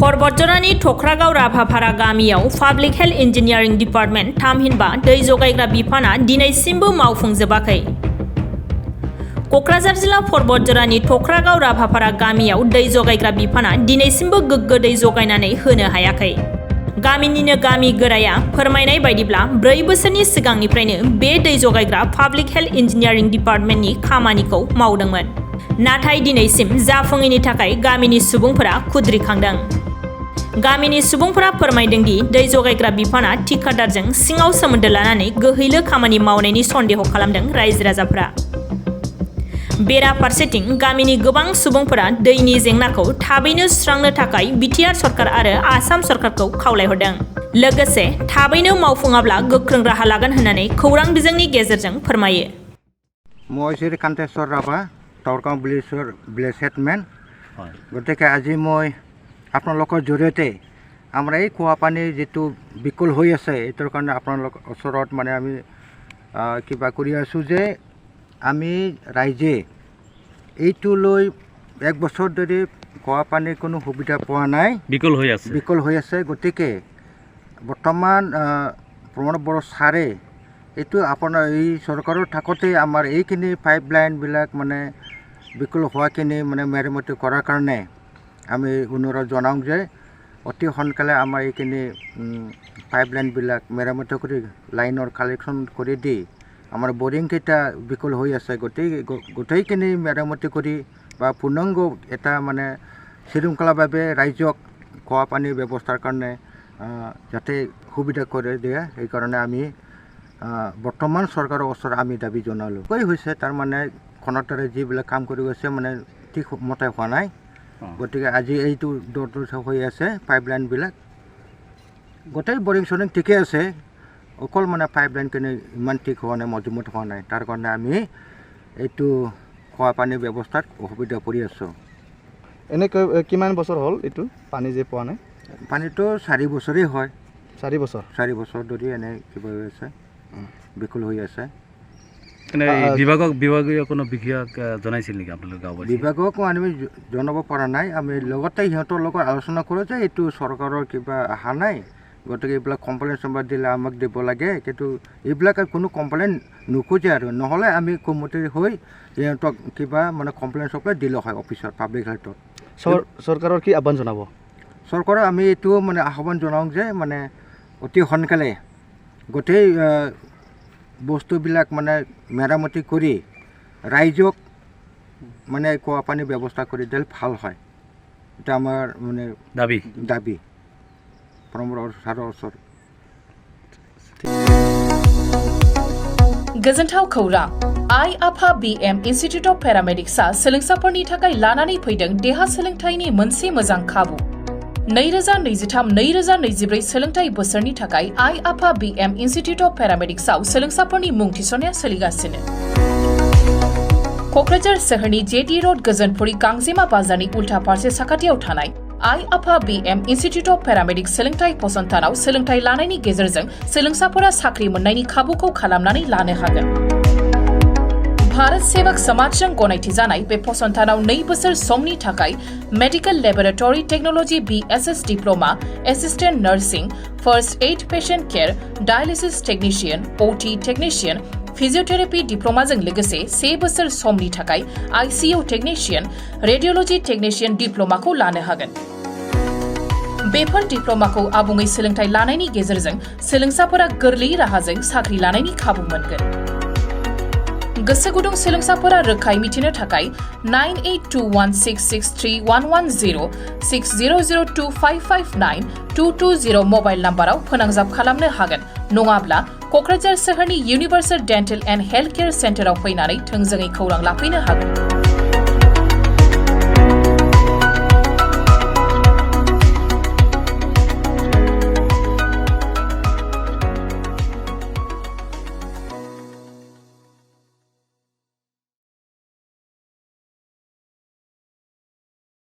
बतझरनि थख्रागाव राभाफारा गामियाव public health engineering department थामहिनबा दै जगायग्रा बिफाना दिनैसिमबो मावफुंजोबाखै। क'क्राझार जिल्ला बतझरनि थख्रागाव राभाफारा गामियाव दै जगायग्रा बिफाना दिनैसिमबो गोग्गो दै जगायनानै होनो हायाखै। गामिनिनो गामि गोराया फोरमायनाय बायदिब्ला 4 बोसोरनि सिगांनिफ्रायनो बे दै जगायग्रा पाब्लिक हेल्थ इन्जिनियारिं डिपार्टमेन्टनि खामानिखौ मावदोंमोन। नाथाय दिनैसिम जाफुङैनि थाखाय गामिनि सुबुंफोरा खुद्रिखांदों। गामिनि सुबुंफोरा फोरमायदों दि दै जगायग्रा बिफाना ठिकादारजों सिङाव सोमोन्दो लानानै गोहैलो खामानि मावनायनि सन्देह खालामदों रायजो राजाफोरा। बेराफारसेथिं गामिनि गोबां सुबुंफोरा दैनि जेंनाखौ थाबैनो सुस्रांनो थाखाय बिटिआर सरकार आरो आसाम सरकारखौ खावलायहरदों। लोगोसे थाबैनो मावफुङाब्ला गोख्रों राहा लागोन होननानै खौरां बिजोंनि गेजेरजों फोरमायो। মই শ্ৰী কান্তেশ্বৰ ৰাভা টৰগাঁও ভিলেজ হেডমেন। গতিকে আজি মই আপোনালোকৰ জৰিয়তে আমাৰ এই খোৱা পানী যিটো বিকল হৈ আছে এইটোৰ কাৰণে আপোনালোকৰ ওচৰত মানে আমি কিবা কৰি আছোঁ যে আমি ৰাইজে এইটো লৈ 1 বছৰ ধৰি খোৱা পানীৰ কোনো সুবিধা পোৱা নাই, বিকল হৈ আছে। গতিকে বৰ্তমান প্ৰমোদ বড়ো ছাৰে এইটো আপোনাৰ এই চৰকাৰৰ থাকোঁতে আমাৰ এইখিনি পাইপলাইনবিলাক মানে বিকল হোৱাখিনি মানে মেৰামতি কৰাৰ কাৰণে আমি অনুৰোধ জনাওঁ যে অতি সোনকালে আমাৰ এইখিনি পাইপলাইনবিলাক মেৰামতি কৰি লাইনৰ কালেকশ্যন কৰি দি আমাৰ বৰিংকেইটা বিকল হৈ আছে গোটেইখিনি মেৰামতি কৰি বা পূৰ্ণাংগ এটা মানে শৃংখলাভাৱে ৰাইজক খোৱা পানীৰ ব্যৱস্থাৰ কাৰণে যাতে সুবিধা কৰি দিয়ে সেইকাৰণে আমি বৰ্তমান চৰকাৰৰ ওচৰত আমি দাবী জনালোঁ। কৈ হৈছে তাৰমানে খনতাৰে যিবিলাক কাম কৰি গৈছে মানে ঠিক মতে হোৱা নাই। গতিকে আজি এইটো দৌৰ হৈ আছে পাইপলাইনবিলাক গোটেই বৰিং চৰিং ঠিকে আছে, অকল মানে পাইপলাইনখিনি ইমান ঠিক হোৱা নাই, মজবুত হোৱা নাই। তাৰ কাৰণে আমি এইটো খোৱা পানীৰ ব্যৱস্থাত অসুবিধা পৰি আছোঁ। এনে কিমান বছৰ হ'ল এইটো পানী যে পোৱা নাই? পানীটো 4 বছৰেই হয়। 4 বছৰ ধৰি এনে কিবা হৈ আছে, বিকল হৈ আছে। বিভাগীয় কোনো বিষয়াক জনাইছিল নেকি আপোনালোকে? বিভাগকো আমি জনাব পৰা নাই। আমি লগতে সিহঁতৰ লগত আলোচনা কৰোঁ যে এইটো চৰকাৰৰ কিবা অহা নাই, গতিকে এইবিলাক কমপ্লেইন চম্বাৰ দিলে আমাক দিব লাগে, কিন্তু এইবিলাক কোনো কমপ্লেইন নোখোজে আৰু নহ'লে আমি কমিটি হৈ সিহঁতক কিবা মানে কমপ্লেইন চমপ্লেইন দিলে হয় অফিচত পাব্লিক হেল্থত। চৰকাৰৰ কি আহ্বান জনাব? চৰকাৰক আমি এইটো মানে আহ্বান জনাওঁ যে মানে অতি সোনকালে গোটেই বস্তুবিলাক মানে মেৰামতি কৰি ৰাইজক মানে খোৱা পানীৰ ব্যৱস্থা কৰি দিলে ভাল হয়। এটা আমাৰ মানে দাবী প্ৰমোদ ছাৰৰ ওচৰত। गोजोनथाव खौरां आइ आफा BM इन्स्टिट्यूट अफ पेरामेडिक्सआ सोलोंसाफोरनि थाखाय लानानै फैदों देहा सोलोंथायनि मोनसे मोजां खाबु। 2023-2024 सोलोंथाय बोसोरनि थाखाय आइ आफा BM इन्स्टिट्यूट अफ पेरामेडिक्सआव सोलोंसाफोरनि मुं थिसननाया सोलिगासिनो। क'क्राझार सोहोरनि जेटी रोड गोजोनपुरी गांजेमा बाजारनि उल्था फारसे साखाथियाव थानाय आइ आफा BM इन्स्टिट्यूट अफ पेरामेडिक्स सोलोंथाय फसंथानाव सोलोंथाय लानायनि गेजेरजों सोलोंसाफोरा साख्रि मोननायनि खाबुखौ खालामनानै लानो हागोन। भारत सेवक समाजजों गनायथि जानाय बे फसंथानाव 2 बोसोर समनि थाखाय medical laboratory technology BSS diploma, assistant nursing, first aid patient care, dialysis technician, OT technician, physiotherapy डिप्लोमाजों लोगोसे 1 बोसोर समनि थाखाय ICU टेक्निशियन, रेडियोलॉजी टेक्निशियन डिप्लोमाखौ लानो हागोन। बेफोर डिप्लोमाखौ आबुङै सोलोंथाय लानायनि गेजेरजों सोलोंसाफोरा गोरलै राहाजों साख्रि लानायनि खाबु मोनगोन। गोसो गुदुं सोलोंसाफोरा रोखायै मिथिनो थाखाय 9821663110 6002559220 मबाइल नाम्बाराव फोनांजाब खालामनो हागोन। नङाब्ला क'क्राझार सोहोरनि universal dental and health care सेन्टाराव फैनानै थोंजोङै खौरां लाफैनो हागोन।